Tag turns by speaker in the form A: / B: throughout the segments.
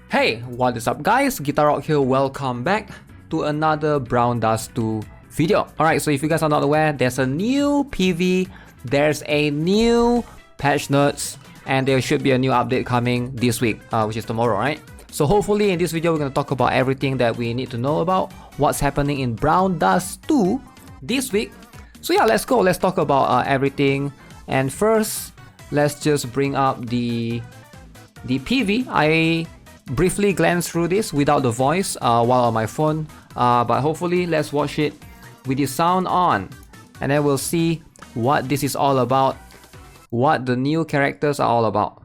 A: Hey, what is up guys? GuitarRock here, welcome back to another Brown Dust 2 video. Alright, so if you guys are not aware, there's a new PV, there's a new patch notes, and there should be a new update coming this week, which is tomorrow, right? So hopefully in this video we're going to talk about everything that we need to know about what's happening in Brown Dust 2 this week. So yeah, let's go, let's talk about everything. And first, let's just bring up the PV. I briefly glanced through this without the voice while on my phone, but hopefully let's watch it with the sound on, and then we'll see what this is all about, what the new characters are all about.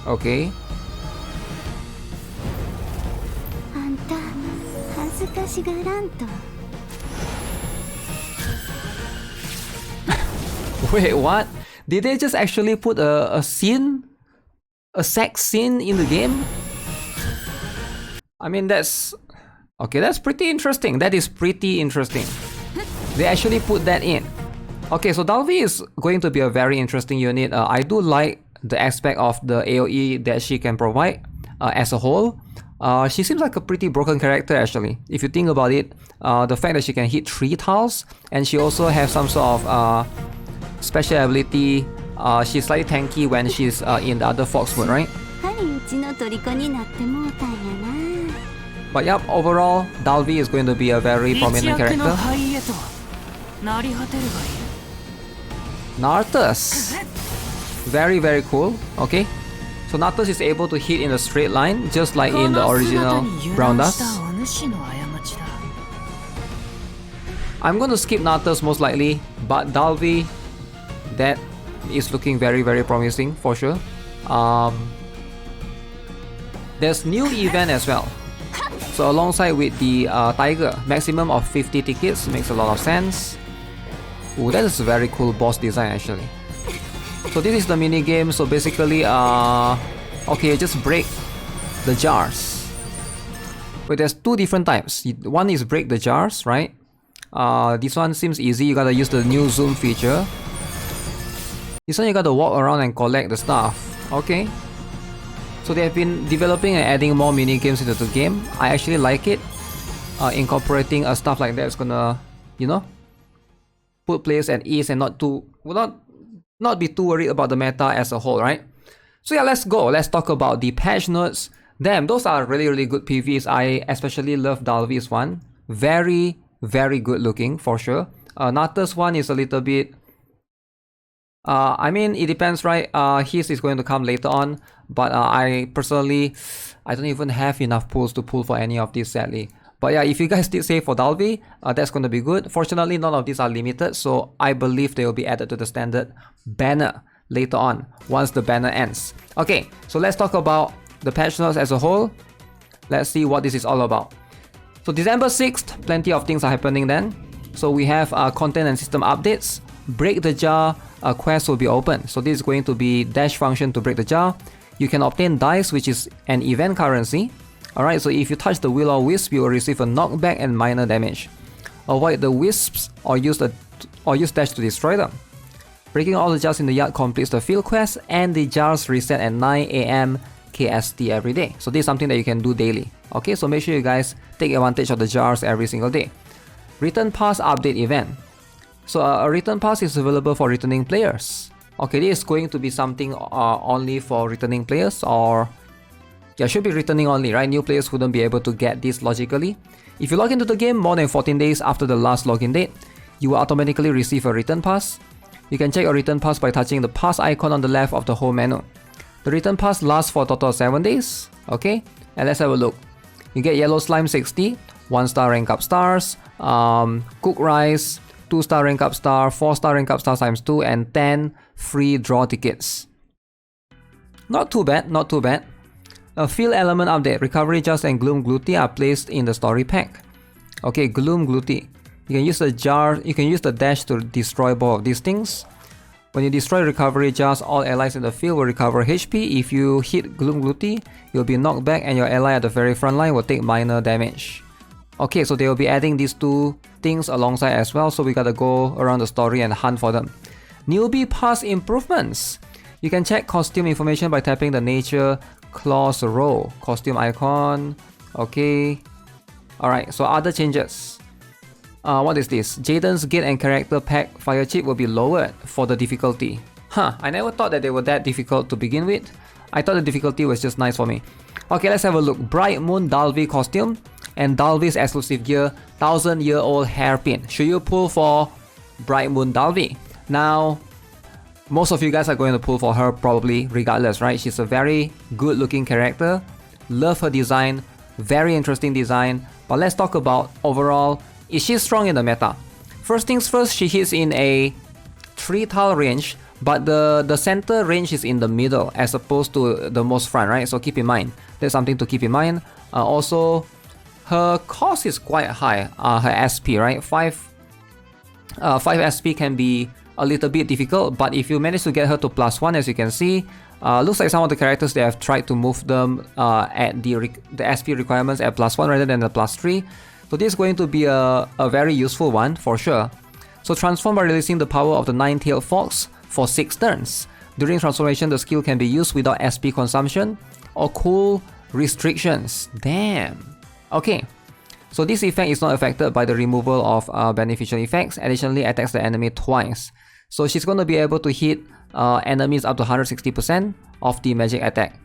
A: Okay. Wait, what? Did they just actually put a scene? A sex scene in the game? I mean, that's... okay, that's pretty interesting. That is pretty interesting. They actually put that in. Okay, so DALVI is going to be a very interesting unit. I do like the aspect of the AoE that she can provide as a whole. She seems like a pretty broken character actually. If you think about it, the fact that she can hit 3 tiles, and she also has some sort of special ability. She's slightly tanky when she's in the other Fox mode, right? But yep, overall, DALVI is going to be a very prominent character. Nartus! Very, very cool. Okay. So Nartus is able to hit in a straight line, just like in the original Brown Dust. I'm going to skip Nartus most likely, but DALVI, that is looking very, very promising for sure. There's new event as well. So alongside with the Tiger, maximum of 50 tickets makes a lot of sense. Ooh, that is a very cool boss design actually. So this is the mini game. So basically, okay, just break the jars. But there's 2 different types. One is break the jars, right? This one seems easy. You gotta use the new zoom feature. This one you gotta walk around and collect the stuff. Okay. So they have been developing and adding more mini games into the game. I actually like it. Incorporating stuff like that is gonna, you know, put players at ease and not be too worried about the meta as a whole, right? So yeah, let's go. Let's talk about the patch notes. Damn, those are really, really good PVs. I especially love DALVI's one. Very, very good looking for sure. Nartus one is a little bit... I mean, it depends, right? His is going to come later on, but I personally, I don't even have enough pulls to pull for any of these, sadly. But yeah, if you guys did say for DALVI, that's going to be good. Fortunately, none of these are limited, so I believe they will be added to the standard banner later on, once the banner ends. Okay, so let's talk about the patch notes as a whole. Let's see what this is all about. So December 6th, plenty of things are happening then. So we have content and system updates. Break the jar quest will be open. So this is going to be dash function to break the jar. You can obtain dice, which is an event currency. Alright, so if you touch the will or wisp, you will receive a knockback and minor damage. Avoid the wisps or use dash to destroy them. Breaking all the jars in the yard completes the field quest, and the jars reset at 9 AM KST every day. So this is something that you can do daily. Okay, so make sure you guys take advantage of the jars every single day. Return pass update event. So a return pass is available for returning players. Okay, this is going to be something only for returning players, or yeah, should be returning only, right? New players wouldn't be able to get this logically. If you log into the game more than 14 days after the last login date, you will automatically receive a return pass. You can check your return pass by touching the pass icon on the left of the home menu. The return pass lasts for a total of 7 days. Okay, and let's have a look. You get yellow slime 60, 1-star rank up stars, cook rice, 2-star rank up star, 4-star rank up star times 2, and 10 free draw tickets. Not too bad, not too bad. A field element update. Recovery Jars and Gloom Gluty are placed in the story pack. Okay, Gloom Gluty. You can use the jar. You can use the dash to destroy both of these things. When you destroy recovery jars, all allies in the field will recover HP. If you hit Gloom Gluty, you'll be knocked back, and your ally at the very front line will take minor damage. Okay, so they will be adding these 2 things alongside as well, so we gotta go around the story and hunt for them. Newbie pass improvements. You can check costume information by tapping the nature clause row. Costume icon. Okay. Alright, so other changes. What is this? Jaden's gate and character pack fire chip will be lowered for the difficulty. Huh, I never thought that they were that difficult to begin with. I thought the difficulty was just nice for me. Okay, let's have a look. Bright Moon DALVI costume and DALVI's exclusive gear, 1000-year-old hairpin. Should you pull for Bright Moon DALVI? Now, most of you guys are going to pull for her probably regardless, right? She's a very good looking character. Love her design, very interesting design. But let's talk about overall, is she strong in the meta? First things first, she hits in a 3-tile range, but the center range is in the middle as opposed to the most front, right? So keep in mind, that's something to keep in mind. Also, her cost is quite high, her SP, right? 5 SP can be a little bit difficult, but if you manage to get her to +1, as you can see, looks like some of the characters they have tried to move them at the SP requirements at +1 rather than the +3. So this is going to be a very useful one for sure. So transform by releasing the power of the 9-tailed fox for 6 turns. During transformation, the skill can be used without SP consumption or cool restrictions. Damn. Okay. So this effect is not affected by the removal of beneficial effects. Additionally, attacks the enemy twice. So she's going to be able to hit enemies up to 160% of the magic attack.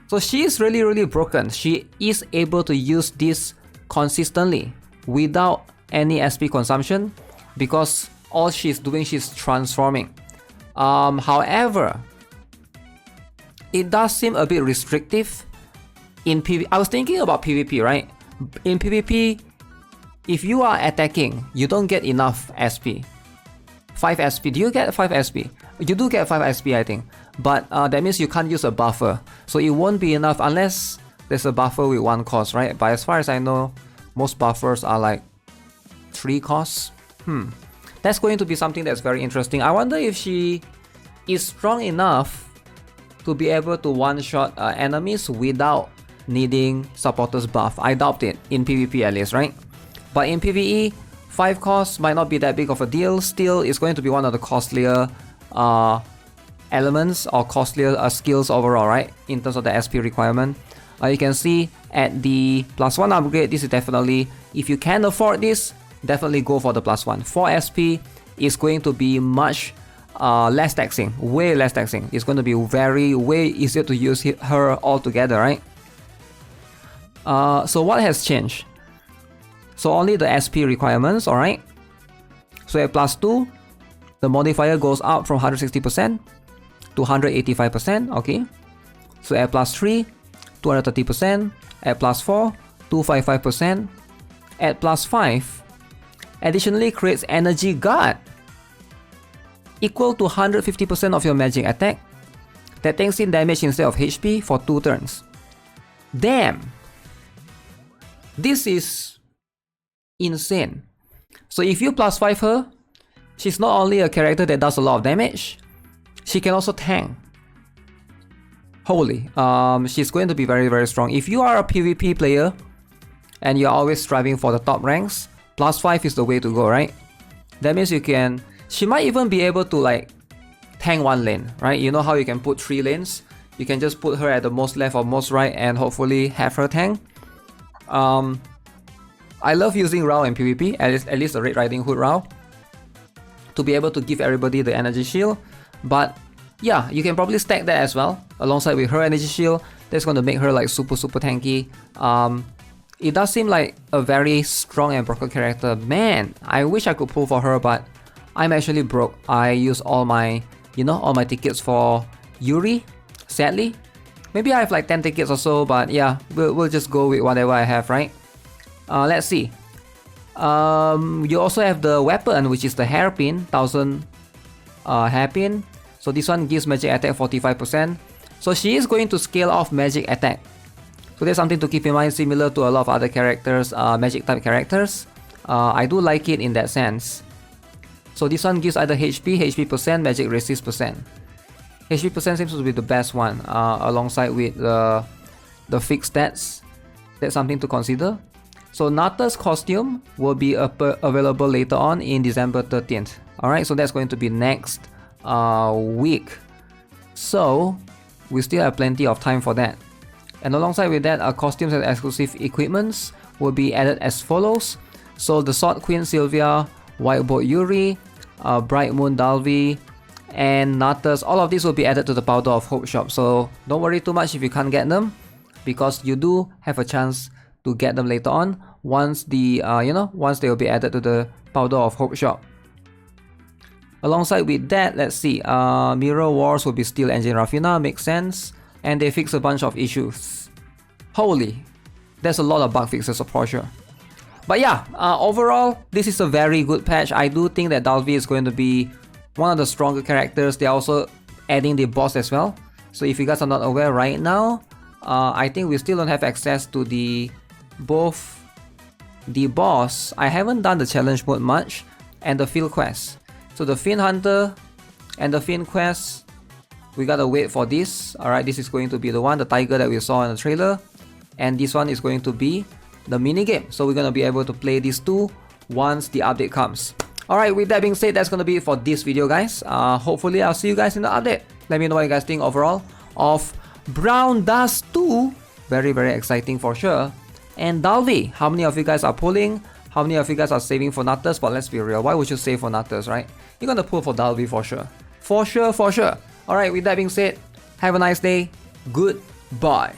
A: So she is really broken. She is able to use this consistently without any SP consumption because all she's doing, she's transforming. However, it does seem a bit restrictive in PvP. I was thinking about PvP, right? In PvP, if you are attacking, you don't get enough SP. 5 SP. Do you get 5 SP? You do get 5 SP, I think. But that means you can't use a buffer. So it won't be enough unless there's a buffer with 1 cost, right? But as far as I know, most buffers are like 3 costs. That's going to be something that's very interesting. I wonder if she is strong enough to be able to one-shot enemies without needing supporters buff. I doubt it, in PvP at least, right? But in PvE, 5 costs might not be that big of a deal. Still, it's going to be one of the costlier elements or costlier skills overall, right? In terms of the SP requirement. You can see at the +1 upgrade, this is definitely, if you can afford this, definitely go for the +1. 4 SP is going to be much less taxing, way less taxing. It's going to be way easier to use her altogether, right? So what has changed? So only the SP requirements, alright? So at +2, the modifier goes up from 160% to 185%, okay? So at +3, 230%, at +4, 255%, at +5, additionally creates energy guard equal to 150% of your magic attack that takes in damage instead of HP for 2 turns. Damn! This is insane. So if you +5 her, she's not only a character that does a lot of damage, she can also tank. Holy, she's going to be very strong. If you are a PvP player and you're always striving for the top ranks, +5 is the way to go, right? That means you can, she might even be able to like tank 1 lane, right? You know how you can put 3 lanes? You can just put her at the most left or most right and hopefully have her tank. I love using Rao in PvP, at least the Red Riding Hood Rao, to be able to give everybody the energy shield. But yeah, you can probably stack that as well alongside with her energy shield. That's going to make her like super tanky. It does seem like a very strong and broken character. Man, I wish I could pull for her, but I'm actually broke. I use all my, all my tickets for Yuri, sadly. Maybe I have like 10 tickets or so, but yeah, we'll just go with whatever I have, right? Let's see. You also have the weapon, which is the hairpin, 1000 hairpin. So this one gives magic attack 45%. So she is going to scale off magic attack. So there's something to keep in mind, similar to a lot of other characters, magic type characters. I do like it in that sense. So this one gives either HP percent, magic resist percent. HP percent seems to be the best one, alongside with the fixed stats. That's something to consider. So Nata's costume will be available later on in December 13th. Alright, so that's going to be next week. So we still have plenty of time for that. And alongside with that, costumes and exclusive equipments will be added as follows. So the Sword Queen Sylvia, White Bolt Yuri, Bright Moon DALVI, and Natus, all of these will be added to the Powder of Hope shop. So don't worry too much if you can't get them, because you do have a chance to get them later on once the once they will be added to the Powder of Hope shop. Alongside with that, let's see, Mirror Wars will be Steel Engine Rafina, makes sense, and they fix a bunch of issues. Holy, there's a lot of bug fixes for sure. But yeah, overall, this is a very good patch. I do think that DALVI is going to be one of the stronger characters. They're also adding the boss as well. So if you guys are not aware right now, I think we still don't have access to both the boss. I haven't done the challenge mode much, and the field quest. So the Fiend Hunter and the Fiend quest, we gotta wait for this. Alright, this is going to be the one, the tiger that we saw in the trailer. And this one is going to be the minigame. So we're gonna be able to play these two once the update comes. Alright, with that being said, that's gonna be it for this video, guys. Hopefully I'll see you guys in the update. Let me know what you guys think overall of Brown Dust 2. Very, very exciting for sure. And DALVI, how many of you guys are pulling? How many of you guys are saving for Natus? But let's be real, why would you save for Natus, right? You're gonna pull for DALVI for sure. For sure, for sure. Alright, with that being said, have a nice day. Goodbye.